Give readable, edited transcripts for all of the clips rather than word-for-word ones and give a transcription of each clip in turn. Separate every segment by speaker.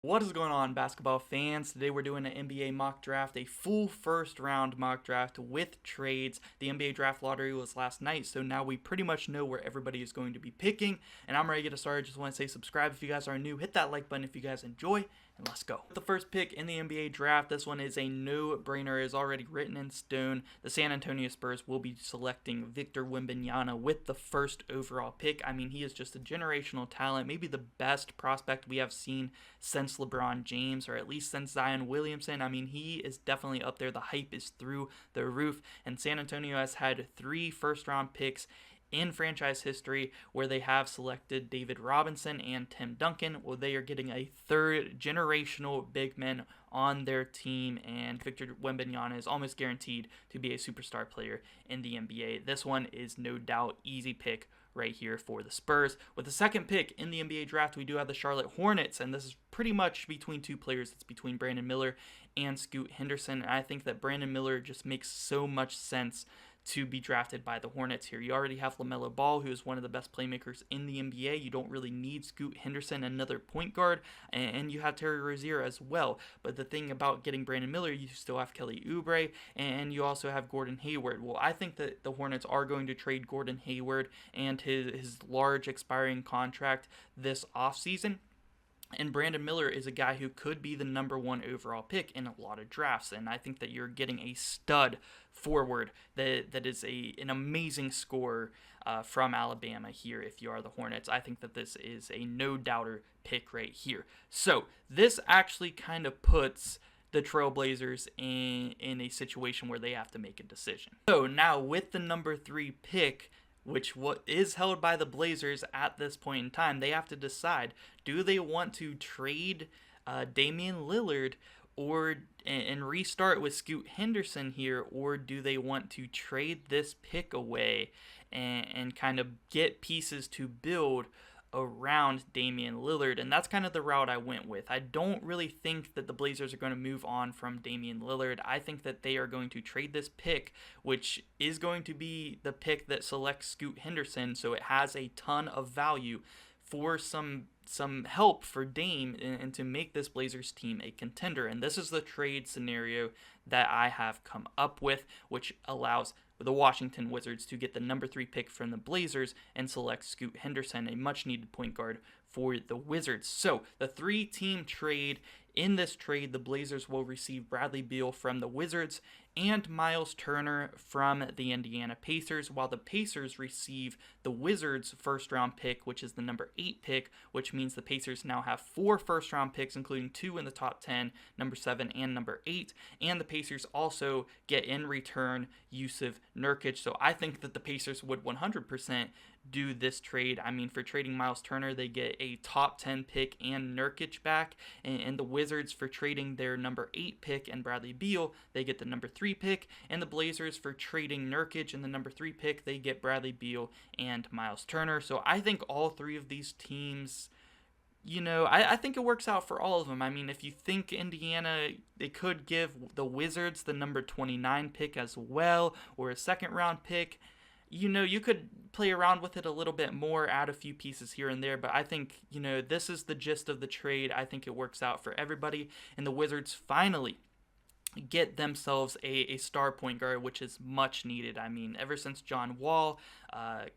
Speaker 1: What is going on, basketball fans? Today we're doing an NBA mock draft, a full first round mock draft with trades. The NBA draft lottery was last night, so now we pretty much know where everybody is going to be picking. And I'm ready to get started. Just want to say subscribe if you guys are new, hit that like button if you guys enjoy, and let's go. The first pick in the NBA draft, this one is a no-brainer, is already written in stone. The San Antonio Spurs will be selecting Victor Wembanyama with the first overall pick. I mean, he is just a generational talent, maybe the best prospect we have seen since LeBron James, or at least since Zion Williamson. I mean, he is definitely up there. The hype is through the roof, and San Antonio has had 3 first-round picks in franchise history where they have selected David Robinson and Tim Duncan. Well, they are getting a third generational big man on their team, and Victor Wembanyama is almost guaranteed to be a superstar player in the NBA. This one is no doubt easy pick right here for the Spurs. With the second pick in the NBA draft, we do have the Charlotte Hornets, and this is pretty much between 2 players. It's between Brandon Miller and Scoot Henderson, and I think that Brandon Miller just makes so much sense to be drafted by the Hornets here. You already have LaMelo Ball, who is one of the best playmakers in the NBA. You don't really need Scoot Henderson, another point guard, and you have Terry Rozier as well. But the thing about getting Brandon Miller, you still have Kelly Oubre, and you also have Gordon Hayward. Well, I think that the Hornets are going to trade Gordon Hayward and his large expiring contract this offseason. And Brandon Miller is a guy who could be the number 1 overall pick in a lot of drafts. And I think that you're getting a stud forward that is an amazing scorer from Alabama here if you are the Hornets. I think that this is a no-doubter pick right here. So this actually kind of puts the Trailblazers in a situation where they have to make a decision. So now with the number 3 pick, which what is held by the Blazers at this point in time, they have to decide, do they want to trade Damian Lillard and restart with Scoot Henderson here, or do they want to trade this pick away and kind of get pieces to build around Damian Lillard? And that's kind of the route I went with. I don't really think that the Blazers are going to move on from Damian Lillard. I think that they are going to trade this pick, which is going to be the pick that selects Scoot Henderson, so it has a ton of value for some help for Dame and to make this Blazers team a contender. And this is the trade scenario that I have come up with, which allows the Washington Wizards to get the number 3 pick from the Blazers and select Scoot Henderson, a much-needed point guard for the Wizards. So the 3-team trade. In this trade, the Blazers will receive Bradley Beal from the Wizards and Miles Turner from the Indiana Pacers, while the Pacers receive the Wizards' first-round pick, which is the number 8 pick, which means the Pacers now have 4 first-round picks, including 2 in the top 10, number 7 and number 8, and the Pacers also get in return Jusuf Nurkic. So I think that the Pacers would 100% do this trade. I mean, for trading Miles Turner, they get a top 10 pick and Nurkic back, and the Wizards, for trading their number 8 pick and Bradley Beal, they get the number 3 pick, and the Blazers, for trading Nurkic and the number 3 pick, they get Bradley Beal and Miles Turner. So I think all 3 of these teams, you know, I think it works out for all of them. I mean, if you think Indiana, they could give the Wizards the number 29 pick as well, or a second-round pick. You know, you could play around with it a little bit more, add a few pieces here and there, but I think, you know, this is the gist of the trade. I think it works out for everybody, and the Wizards finally get themselves a star point guard, which is much needed. I mean, ever since John Wall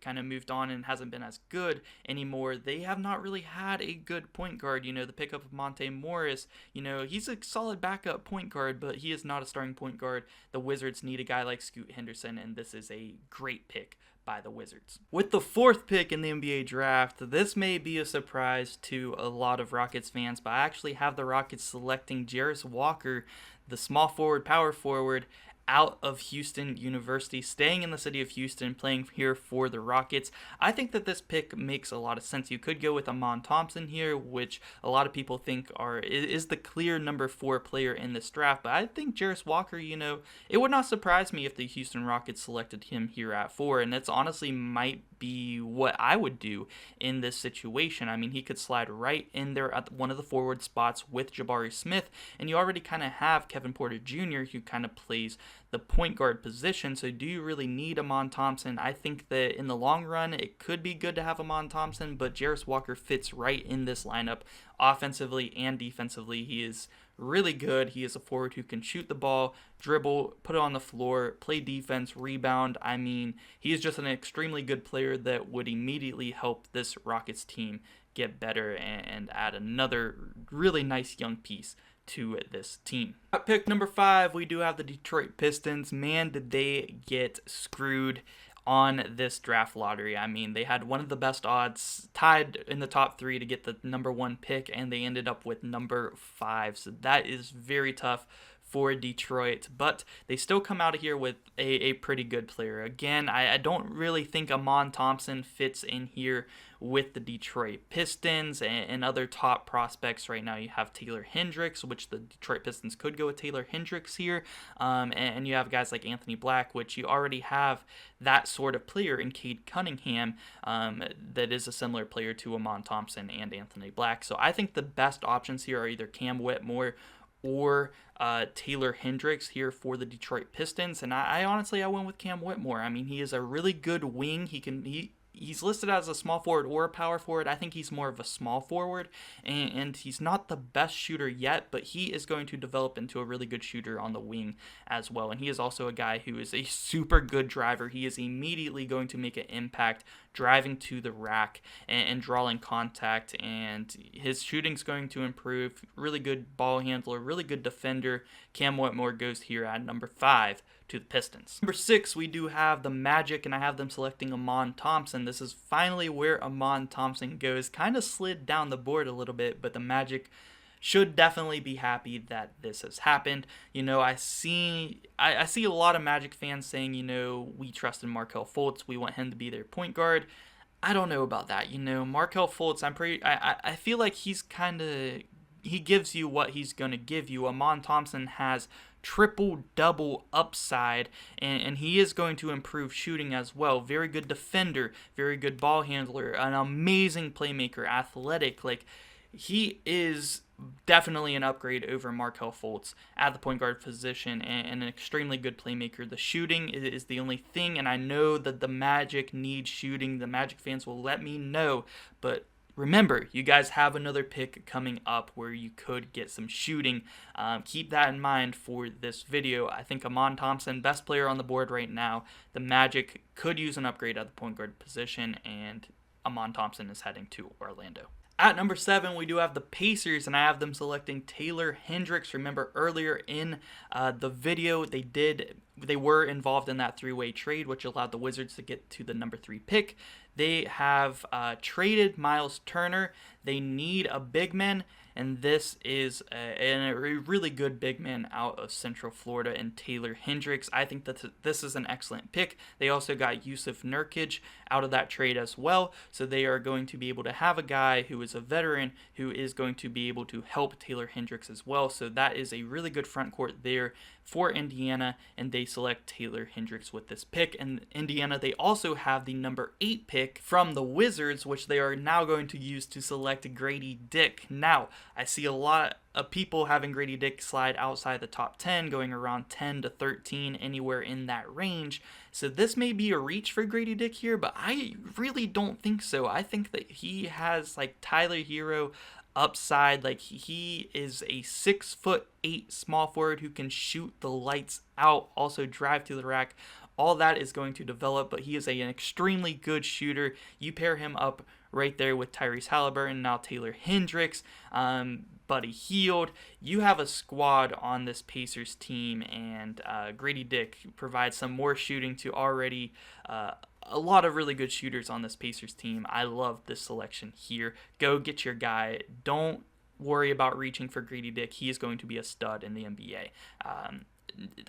Speaker 1: kind of moved on and hasn't been as good anymore, they have not really had a good point guard. You know, the pickup of Monte Morris, you know, he's a solid backup point guard, but he is not a starting point guard. The Wizards need a guy like Scoot Henderson, and this is a great pick by the Wizards. With the 4th pick in the NBA draft, this may be a surprise to a lot of Rockets fans, but I actually have the Rockets selecting Jarace Walker, the small forward, power forward, out of Houston University, staying in the city of Houston, playing here for the Rockets. I think that this pick makes a lot of sense. You could go with Amon Thompson here, which a lot of people think is the clear number 4 player in this draft, but I think Jarace Walker, you know, it would not surprise me if the Houston Rockets selected him here at 4, and it's honestly might be what I would do in this situation. I mean, he could slide right in there at one of the forward spots with Jabari Smith, and you already kind of have Kevin Porter Jr., who kind of plays the point guard position. So do you really need Amon Thompson? I think that in the long run, it could be good to have Amon Thompson, but Jarace Walker fits right in this lineup offensively and defensively. He is really good. He is a forward who can shoot the ball, dribble, put it on the floor, play defense, rebound. I mean, he is just an extremely good player that would immediately help this Rockets team get better and add another really nice young piece to this team. At pick number 5, we do have the Detroit Pistons. Man, did they get screwed on this draft lottery. I mean, they had one of the best odds, tied in the top 3 to get the number 1 pick, and they ended up with number 5. So that is very tough for Detroit, but they still come out of here with a pretty good player. Again, I don't really think Amon Thompson fits in here with the Detroit Pistons and other top prospects right now. You have Taylor Hendricks, which the Detroit Pistons could go with Taylor Hendricks here, and you have guys like Anthony Black, which you already have that sort of player in Cade Cunningham that is a similar player to Amon Thompson and Anthony Black. So I think the best options here are either Cam Whitmore or Taylor Hendricks here for the Detroit Pistons. And I honestly went with Cam Whitmore. I mean, he is a really good wing. He's listed as a small forward or a power forward. I think he's more of a small forward, and he's not the best shooter yet, but he is going to develop into a really good shooter on the wing as well. And he is also a guy who is a super good driver. He is immediately going to make an impact driving to the rack and drawing contact, and his shooting's going to improve. Really good ball handler, really good defender. Cam Whitmore goes here at number 5 to the Pistons. Number 6, we do have the Magic, and I have them selecting Amon Thompson. This is finally where Amon Thompson goes. Kind of slid down the board a little bit, but the Magic should definitely be happy that this has happened. You know, I see a lot of Magic fans saying, you know, we trust in Markelle Fultz. We want him to be their point guard. I don't know about that. You know, Markelle Fultz, I feel like he gives you what he's going to give you. Amon Thompson has triple-double upside, and he is going to improve shooting as well. Very good defender, very good ball handler, an amazing playmaker, athletic. Like, he is definitely an upgrade over Markelle Fultz at the point guard position, and an extremely good playmaker. The shooting is the only thing, and I know that the Magic need shooting. The Magic fans will let me know, but remember, you guys have another pick coming up where you could get some shooting. Keep that in mind for this video. I think Amon Thompson, best player on the board right now. The Magic could use an upgrade at the point guard position, and Amon Thompson is heading to Orlando. At number 7, we do have the Pacers, and I have them selecting Taylor Hendricks. Remember earlier in the video, they were involved in that 3-way trade, which allowed the Wizards to get to the number 3 pick. They have traded Miles Turner. They need a big man, and this is a really good big man out of Central Florida in Taylor Hendricks. I think that this is an excellent pick. They also got Yusuf Nurkic out of that trade as well, so they are going to be able to have a guy who is a veteran who is going to be able to help Taylor Hendricks as well. So that is a really good front court there for Indiana, and they select Taylor Hendricks with this pick. And Indiana, they also have the number 8 pick from the Wizards, which they are now going to use to select Grady Dick. Now, I see a lot of people having Grady Dick slide outside the top 10, going around 10 to 13, anywhere in that range. So this may be a reach for Grady Dick here, but I really don't think so. I think that he has like Tyler Hero upside. Like, he is a 6'8" small forward who can shoot the lights out, also drive to the rack. All that is going to develop, but he is an extremely good shooter. You pair him up right there with Tyrese Halliburton, now Taylor Hendricks, Buddy Hield. You have a squad on this Pacers team, and Grady Dick provides some more shooting to already a lot of really good shooters on this Pacers team. I love this selection here. Go get your guy. Don't worry about reaching for Grady Dick. He is going to be a stud in the NBA.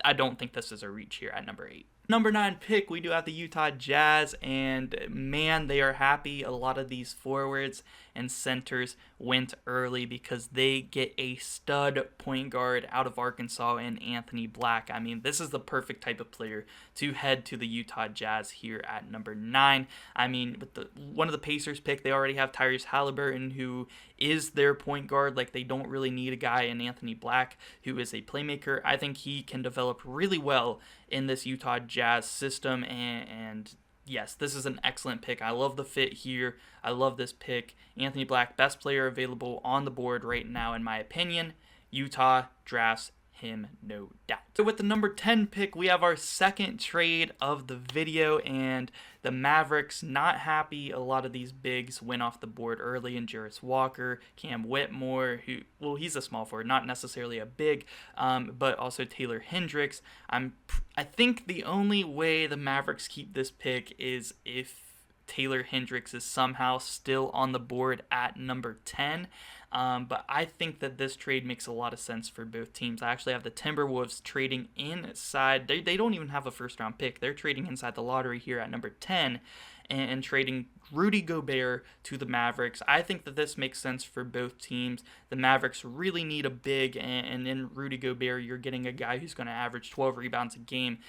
Speaker 1: I don't think this is a reach here at number 8. Number 9 pick, we do have the Utah Jazz, and man, they are happy. A lot of these forwards and centers went early because they get a stud point guard out of Arkansas in Anthony Black. I mean, this is the perfect type of player to head to the Utah Jazz here at number 9. I mean, with one of the Pacers pick, they already have Tyrese Halliburton, who is their point guard. Like, they don't really need a guy in Anthony Black who is a playmaker. I think he can develop really well in this Utah Jazz system, and yes, this is an excellent pick. I love the fit here. I love this pick. Anthony Black, best player available on the board right now, in my opinion. Utah drafts him, no doubt. So with the number 10 pick, we have our second trade of the video, and the Mavericks not happy. A lot of these bigs went off the board early in Jarris Walker, Cam Whitmore, who, well, he's a small forward, not necessarily a big, but also Taylor Hendricks. I think the only way the Mavericks keep this pick is if Taylor Hendricks is somehow still on the board at number 10. But I think that this trade makes a lot of sense for both teams. I actually have the Timberwolves trading inside. They don't even have a first-round pick. They're trading inside the lottery here at number 10 and trading Rudy Gobert to the Mavericks. I think that this makes sense for both teams. The Mavericks really need a big, and in Rudy Gobert, you're getting a guy who's going to average 12 rebounds a game,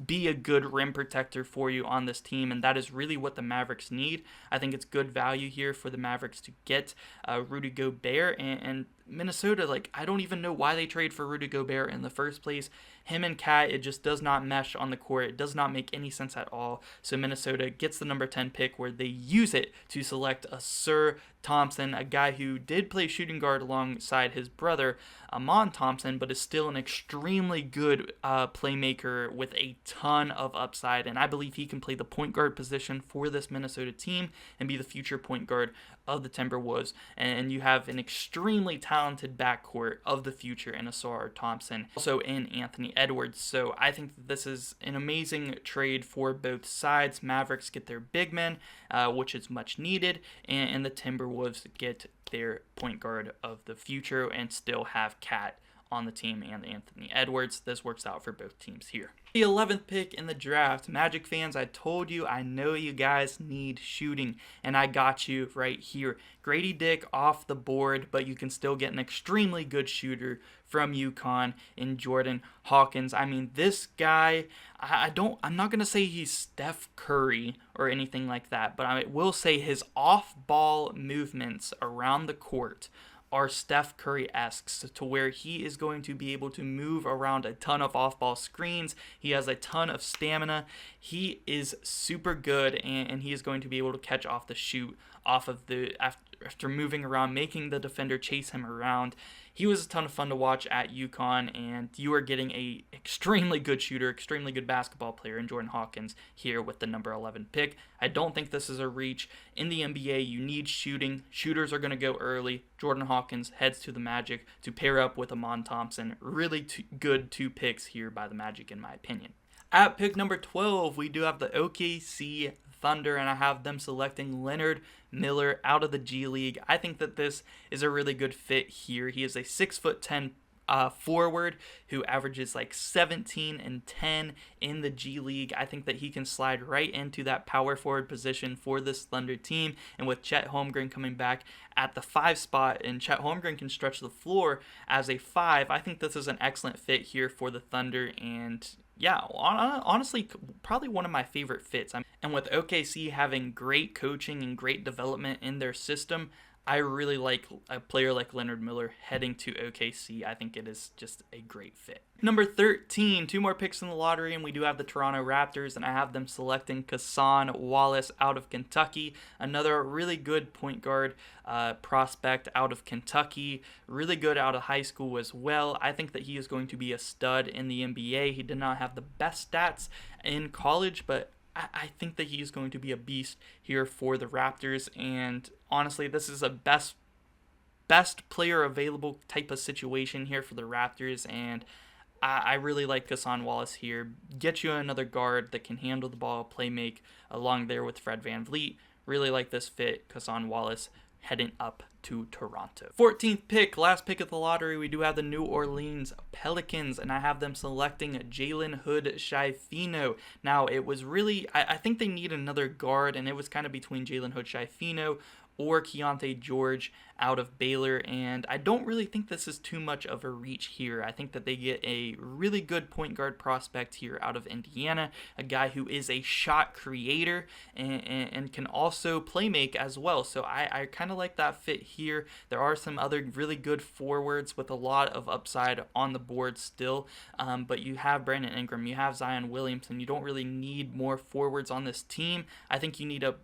Speaker 1: be a good rim protector for you on this team, and that is really what the Mavericks need. I think it's good value here for the Mavericks to get Rudy Gobert, and Minnesota, like, I don't even know why they trade for Rudy Gobert in the first place. Him and Cat, it just does not mesh on the court. It does not make any sense at all. So Minnesota gets the number 10 pick, where they use it to select a Sir Thompson, a guy who did play shooting guard alongside his brother, Amon Thompson, but is still an extremely good playmaker with a ton of upside, and I believe he can play the point guard position for this Minnesota team and be the future point guard of the Timberwolves. And you have an extremely talented backcourt of the future in Ausar Thompson, also in Anthony Edwards. So I think that this is an amazing trade for both sides. Mavericks get their big men, which is much needed, and the Timberwolves get their point guard of the future and still have Cat on the team and Anthony Edwards. This works out for both teams here. The 11th pick in the draft. Magic fans, I told you, I know you guys need shooting, and I got you right here. Grady Dick off the board, but you can still get an extremely good shooter from UConn in Jordan Hawkins. I mean, this guy, I'm not going to say he's Steph Curry or anything like that, but I will say his off-ball movements around the court are Steph Curry-esque, to where he is going to be able to move around a ton of off-ball screens. He has a ton of stamina. He is super good, and he is going to be able to catch off the shoot off of the after moving around, making the defender chase him around. He was a ton of fun to watch at UConn, and you are getting a extremely good shooter, extremely good basketball player in Jordan Hawkins here with the number 11 pick. I don't think this is a reach. In the NBA, you need shooting. Shooters are going to go early. Jordan Hawkins heads to the Magic to pair up with Amon Thompson. Really good 2 picks here by the Magic, in my opinion. At pick number 12, we do have the OKC Thunder, and I have them selecting Leonard Miller out of the G League. I think that this is a really good fit here. He is a 6'10" forward who averages like 17 and 10 in the G League. I think that he can slide right into that power forward position for this Thunder team, and with Chet Holmgren coming back at the 5 spot, and Chet Holmgren can stretch the floor as a 5, I think this is an excellent fit here for the Thunder, and yeah, honestly, probably one of my favorite fits. And with OKC having great coaching and great development in their system, I really like a player like Leonard Miller heading to OKC. I think it is just a great fit. Number 13, 2 more picks in the lottery, and we do have the Toronto Raptors, and I have them selecting CASON Wallace out of Kentucky. Another really good point guard prospect out of Kentucky. Really good out of high school as well. I think that he is going to be a stud in the NBA. He did not have the best stats in college, but I think that he's going to be a beast here for the Raptors, and honestly, this is a best player available type of situation here for the Raptors, and I really like CASON Wallace here. Get you another guard that can handle the ball, play make, along there with Fred VanVleet. Really like this fit, CASON Wallace heading up to Toronto. 14th pick, last pick of the lottery, we do have the New Orleans Pelicans, and I have them selecting Jalen Hood-SCHIFINO. Now, it was really, I think they need another guard, and it was kind of between Jalen Hood-SCHIFINO or Keonte George out of Baylor, and I don't really think this is too much of a reach here. I think that they get a really good point guard prospect here out of Indiana, a guy who is a shot creator and can also play make as well, so I kind of like that fit here. There are some other really good forwards with a lot of upside on the board still, but you have Brandon Ingram, you have Zion Williamson. You don't really need more forwards on this team. I think you need a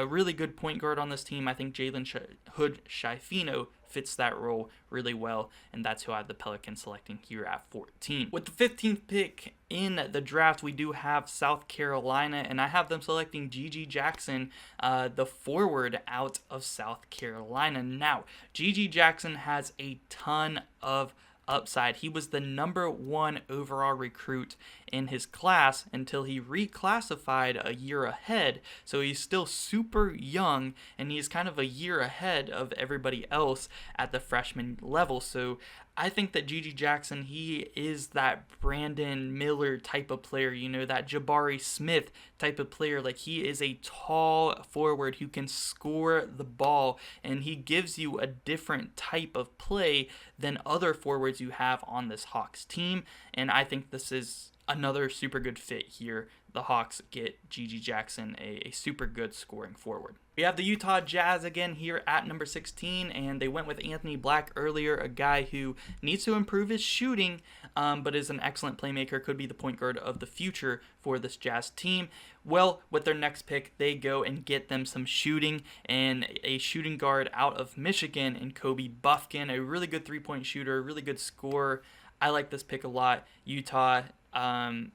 Speaker 1: really good point guard on this team. I think Jalen Hood-SCHIFINO fits that role really well, and that's who I have the Pelicans selecting here at 14. With the 15th pick in the draft, we do have South Carolina, and I have them selecting G.G. Jackson, the forward out of South Carolina. Now, G.G. Jackson has a ton of upside. He was the #1 overall recruit in his class until he reclassified a year ahead, so he's still super young, and he's kind of a year ahead of everybody else at the freshman level. So I think that G.G. Jackson, he is that Brandon Miller type of player, you know, that Jabari Smith type of player. Like, he is a tall forward who can score the ball, and he gives you a different type of play than other forwards you have on this Hawks team, and I think this is another super good fit here. The Hawks get G.G. Jackson, a super good scoring forward. We have the Utah Jazz again here at number 16, and they went with Anthony Black earlier, a guy who needs to improve his shooting, but is an excellent playmaker, could be the point guard of the future for this Jazz team. Well, with their next pick, they go and get them some shooting, and a shooting guard out of Michigan in Kobe Bufkin, a really good three-point shooter, a really good scorer. I like this pick a lot. Utah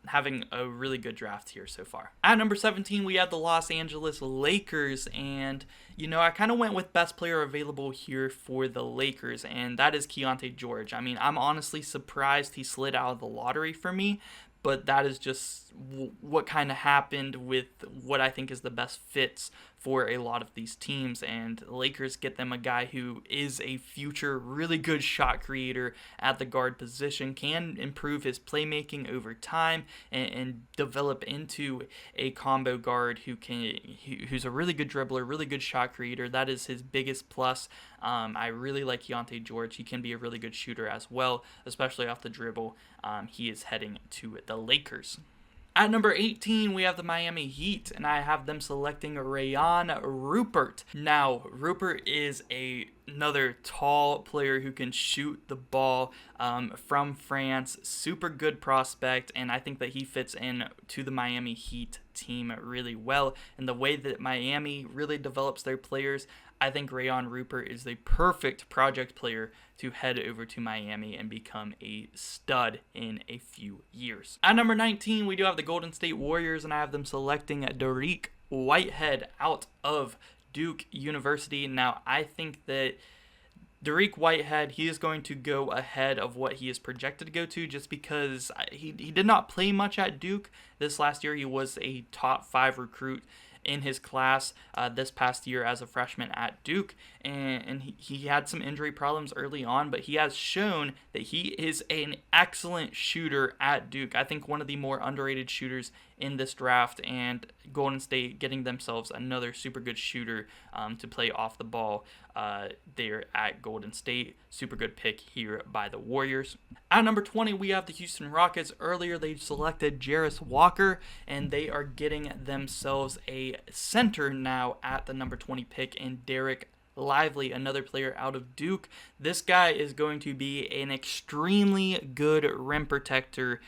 Speaker 1: having a really good draft here so far. At number 17, we have the Los Angeles Lakers, and you know, I kind of went with best player available here for the Lakers, and that is Keonte George. I mean, I'm honestly surprised he slid out of the lottery for me, but that is just what kind of happened with what I think is the best fits for a lot of these teams, and the Lakers get them a guy who is a future really good shot creator at the guard position, can improve his playmaking over time and develop into a combo guard who's a really good dribbler, really good shot creator. That is his biggest plus. I really like Keonte George. He can be a really good shooter as well, especially off the dribble. He is heading to the Lakers. At number 18, we have the Miami Heat, and I have them selecting Rayan Rupert. Now, Rupert is another tall player who can shoot the ball from France. Super good prospect, and I think that he fits in to the Miami Heat team really well. And the way that Miami really develops their players, I think Rayan Rupert is the perfect project player to head over to Miami and become a stud in a few years. At number 19, we do have the Golden State Warriors, and I have them selecting DARIQ Whitehead out of Duke University. Now, I think that DARIQ Whitehead, he is going to go ahead of what he is projected to go to, just because he did not play much at Duke this last year. He was a top 5 recruit in his class this past year as a freshman at Duke, and he had some injury problems early on, but he has shown that he is an excellent shooter at Duke. I think one of the more underrated shooters in this draft, and Golden State getting themselves another super good shooter to play off the ball there at Golden State. Super good pick here by the Warriors. At number 20, we have the Houston Rockets. Earlier, they selected Jarace Walker, and they are getting themselves a center now at the number 20 pick in Dereck Lively, another player out of Duke. This guy is going to be an extremely good rim protector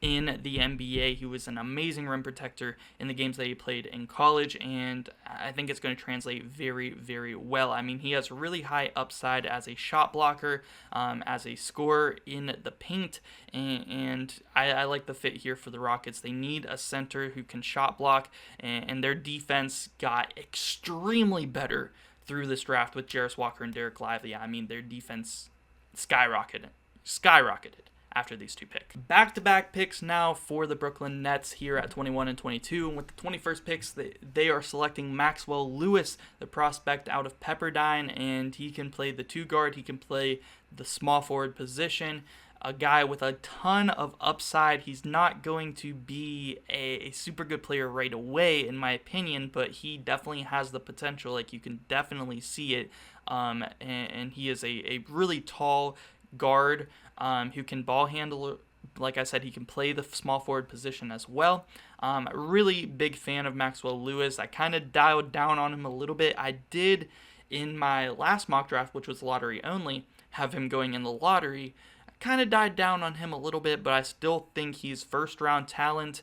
Speaker 1: in the NBA. He was an amazing rim protector in the games that he played in college, and I think it's going to translate very, very well. I mean, he has really high upside as a shot blocker, as a scorer in the paint, and I like the fit here for the Rockets. They need a center who can shot block, and their defense got extremely better through this draft with Jarace Walker and Dereck Lively. I mean, their defense skyrocketed. after these two picks. Back-to-back picks now for the Brooklyn Nets here at 21 and 22. And with the 21st picks, they are selecting Maxwell Lewis, the prospect out of Pepperdine, and he can play the 2 guard. He can play the small forward position. A guy with a ton of upside. He's not going to be a super good player right away, in my opinion, but he definitely has the potential. Like, you can definitely see it. And he is a really tall guard who can ball handle. Like I said, he can play the small forward position as well. Really big fan of Maxwell Lewis. I kind of dialed down on him a little bit. I did, in my last mock draft, which was lottery only, have him going in the lottery. Kind of died down on him a little bit, but I still think he's first round talent.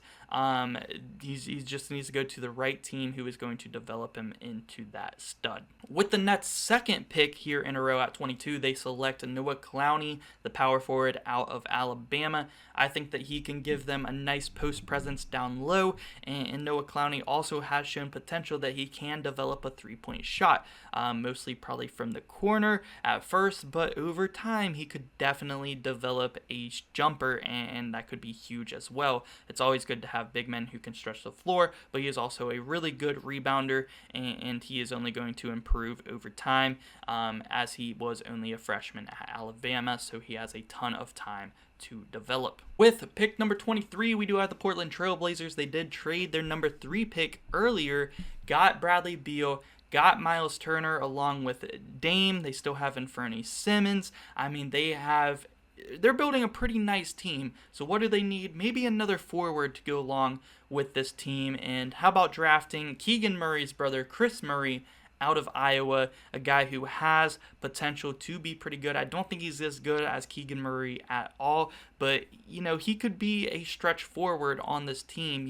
Speaker 1: He just needs to go to the right team who is going to develop him into that stud. With the Nets' second pick here in a row at 22, they select Noah Clowney, the power forward out of Alabama. I think that he can give them a nice post presence down low, and Noah Clowney also has shown potential that he can develop a three-point shot, mostly probably from the corner at first, but over time he could definitely develop a jumper, and that could be huge as well. It's always good to have big men who can stretch the floor, but he is also a really good rebounder, and he is only going to improve over time, as he was only a freshman at Alabama, so he has a ton of time to develop. With pick number 23, we do have the Portland Trail Blazers. They did trade their number 3 pick earlier, got Bradley Beal, got Miles Turner along with Dame. They still have Anfernee Simons. I mean, they're building a pretty nice team. So what do they need? Maybe another forward to go along with this team. And how about drafting Keegan Murray's brother, Kris Murray, out of Iowa, a guy who has potential to be pretty good. I don't think he's as good as Keegan Murray at all, but, he could be a stretch forward on this team.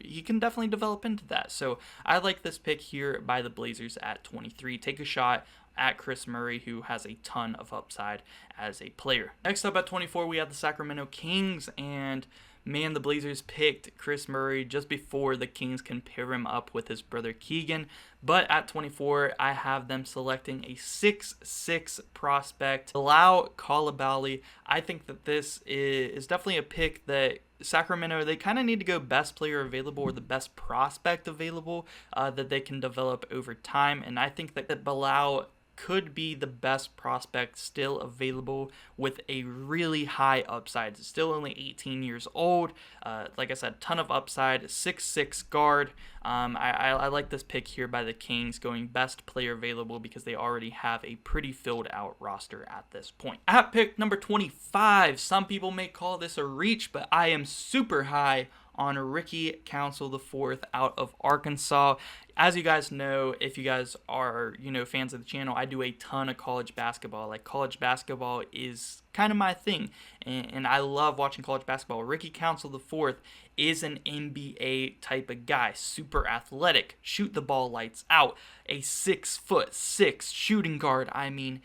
Speaker 1: He can definitely develop into that. So I like this pick here by the Blazers at 23. Take a shot at Kris Murray, who has a ton of upside as a player. Next up at 24, we have the Sacramento Kings, and man, the Blazers picked Kris Murray just before the Kings can pair him up with his brother Keegan. But at 24, I have them selecting a 6'6" prospect, Bilal Coulibaly. I think that this is definitely a pick that Sacramento, they kind of need to go best player available or the best prospect available that they can develop over time. And I think that Bilal could be the best prospect still available with a really high upside. Still only 18 years old. Like I said, ton of upside. 6'6" guard. I like this pick here by the Kings, going best player available because they already have a pretty filled out roster at this point. At pick number 25, some people may call this a reach, but I am super high on Ricky Council IV out of Arkansas. As you guys know, if you guys are, fans of the channel, I do a ton of college basketball. Like, college basketball is kind of my thing, and I love watching college basketball. Ricky Council IV is an NBA type of guy, super athletic, shoot the ball lights out, a 6'6" shooting guard. I mean,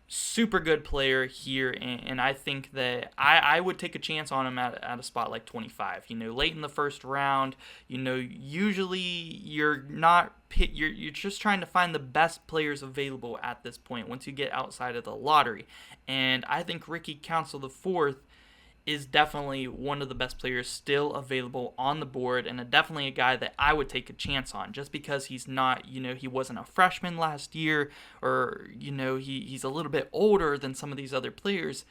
Speaker 1: super good player here, and I think that I would take a chance on him at a spot like 25. Late in the first round, usually you're just trying to find the best players available at this point once you get outside of the lottery. And I think Ricky Council IV is definitely one of the best players still available on the board, and definitely a guy that I would take a chance on, just because he's not, he wasn't a freshman last year, or, he's a little bit older than some of these other players.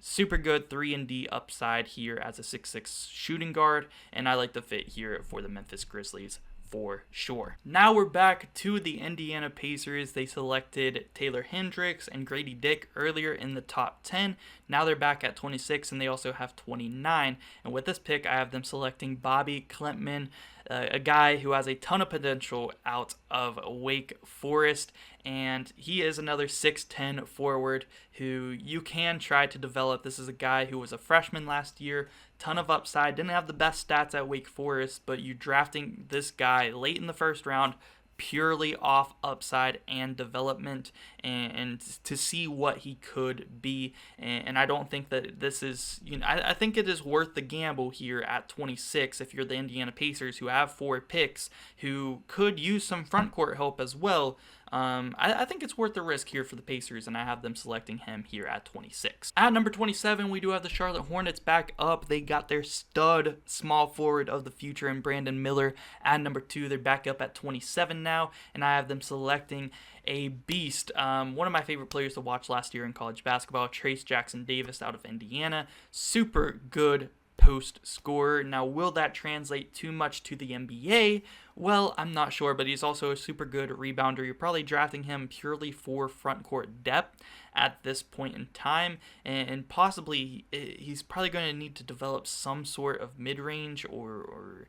Speaker 1: Super good 3-and-D upside here as a 6'6" shooting guard, and I like the fit here for the Memphis Grizzlies for sure. Now we're back to the Indiana Pacers. They selected Taylor Hendricks and Grady Dick earlier in the top 10. Now they're back at 26, and they also have 29. And with this pick, I have them selecting Bobby KLINTMAN, a guy who has a ton of potential out of Wake Forest, and he is another 6'10" forward who you can try to develop. This is a guy who was a freshman last year, ton of upside, didn't have the best stats at Wake Forest, but you drafting this guy late in the first round purely off upside and development, and to see what he could be. And I don't think that this is, I think it is worth the gamble here at 26 if you're the Indiana Pacers, who have 4 picks, who could use some front court help as well. I think it's worth the risk here for the Pacers, and I have them selecting him here at 26. At number 27, we do have the Charlotte Hornets back up. They got their stud small forward of the future in Brandon Miller at number 2. They're back up at 27 now, and I have them selecting a beast. One of my favorite players to watch last year in college basketball, TRAYCE Jackson-Davis out of Indiana. Super good post scorer. Now, will that translate too much to the NBA? Well, I'm not sure, but he's also a super good rebounder. You're probably drafting him purely for front court depth at this point in time, and possibly he's probably going to need to develop some sort of mid-range or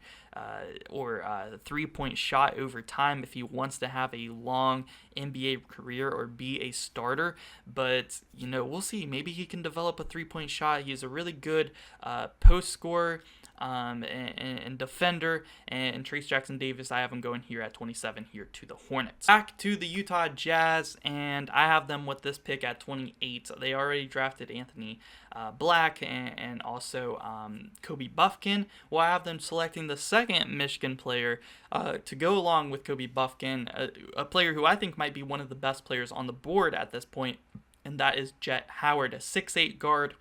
Speaker 1: three-point shot over time if he wants to have a long NBA career or be a starter. But, you know, we'll see. Maybe he can develop a three-point shot. He's a really good post scorer and defender, and TRAYCE Jackson-Davis, I have him going here at 27 here to the Hornets. Back to the Utah Jazz, and I have them with this pick at 28. They already drafted Anthony Black and also Kobe Bufkin. Well, I have them selecting the second Michigan player to go along with Kobe Bufkin, a player who I think might be one of the best players on the board at this point, and that is Jett Howard, a 6'8 guard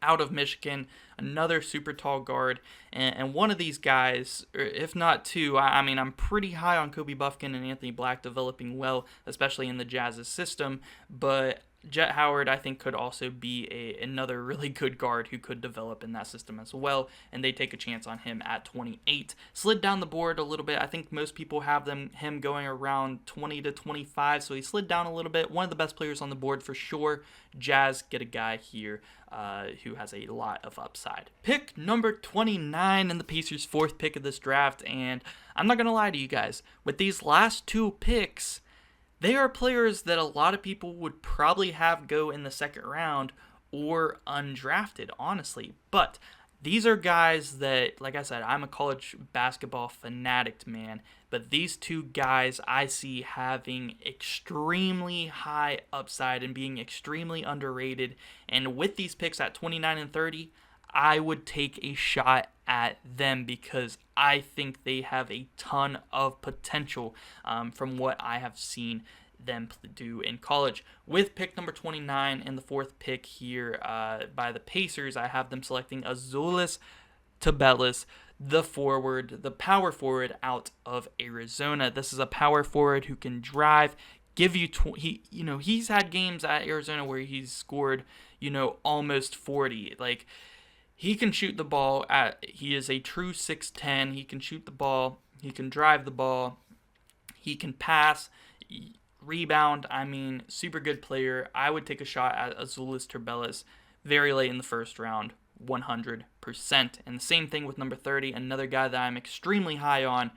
Speaker 1: out of Michigan, another super tall guard, and one of these guys, or if not two, I mean, I'm pretty high on Kobe Bufkin and Anthony Black developing well, especially in the Jazz's system, but Jett Howard, I think, could also be another really good guard who could develop in that system as well, and they take a chance on him at 28. Slid down the board a little bit. I think most people have him going around 20 to 25, so he slid down a little bit. One of the best players on the board for sure. Jazz get a guy here who has a lot of upside. Pick number 29 in the Pacers' 4th pick of this draft, and I'm not going to lie to you guys. With these last 2 picks, they are players that a lot of people would probably have go in the 2nd round or undrafted, honestly. But these are guys that, like I said, I'm a college basketball fanatic, man. But these 2 guys I see having extremely high upside and being extremely underrated. And with these picks at 29 and 30, I would take a shot at them because I think they have a ton of potential from what I have seen them do in college. With pick number 29 and the 4th pick here by the Pacers, I have them selecting AZOULAS TUBELIS, the power forward out of Arizona. This is a power forward who can drive, give you he's had games at Arizona where he's scored, almost 40. Like, he can shoot the ball. He is a true 6'10". He can shoot the ball. He can drive the ball. He can pass, rebound. I mean, super good player. I would take a shot at AZOULAS TUBELIS very late in the 1st round, 100%. And the same thing with number 30, another guy that I'm extremely high on.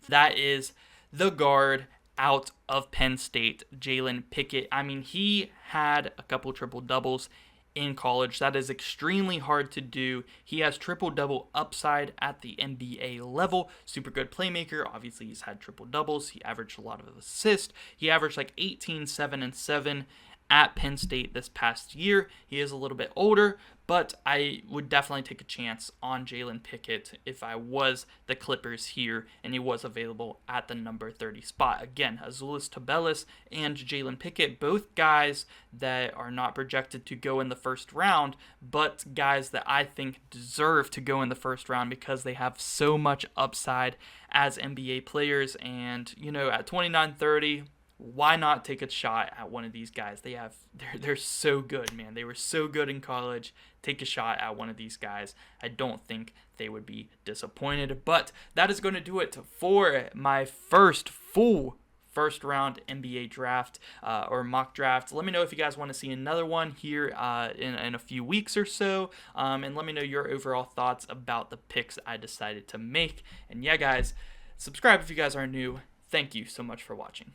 Speaker 1: That is the guard out of Penn State, Jalen Pickett. I mean, he had a couple triple-doubles in college. That is extremely hard to do. He has triple-double upside at the NBA level. Super good playmaker. Obviously, he's had triple-doubles. He averaged a lot of assists. He averaged like 18, 7, and 7 at Penn State this past year. He is a little bit older, but I would definitely take a chance on Jalen Pickett if I was the Clippers here and he was available at the number 30 spot. Again, AZOULAS TUBELIS and Jalen Pickett, both guys that are not projected to go in the 1st round, but guys that I think deserve to go in the 1st round because they have so much upside as NBA players. And, at 29-30, why not take a shot at one of these guys? They're so good, man. They were so good in college. Take a shot at one of these guys. I don't think they would be disappointed. But that is going to do it for my first full 1st round NBA draft or mock draft. Let me know if you guys want to see another one here in a few weeks or so. And let me know your overall thoughts about the picks I decided to make. And yeah, guys, subscribe if you guys are new. Thank you so much for watching.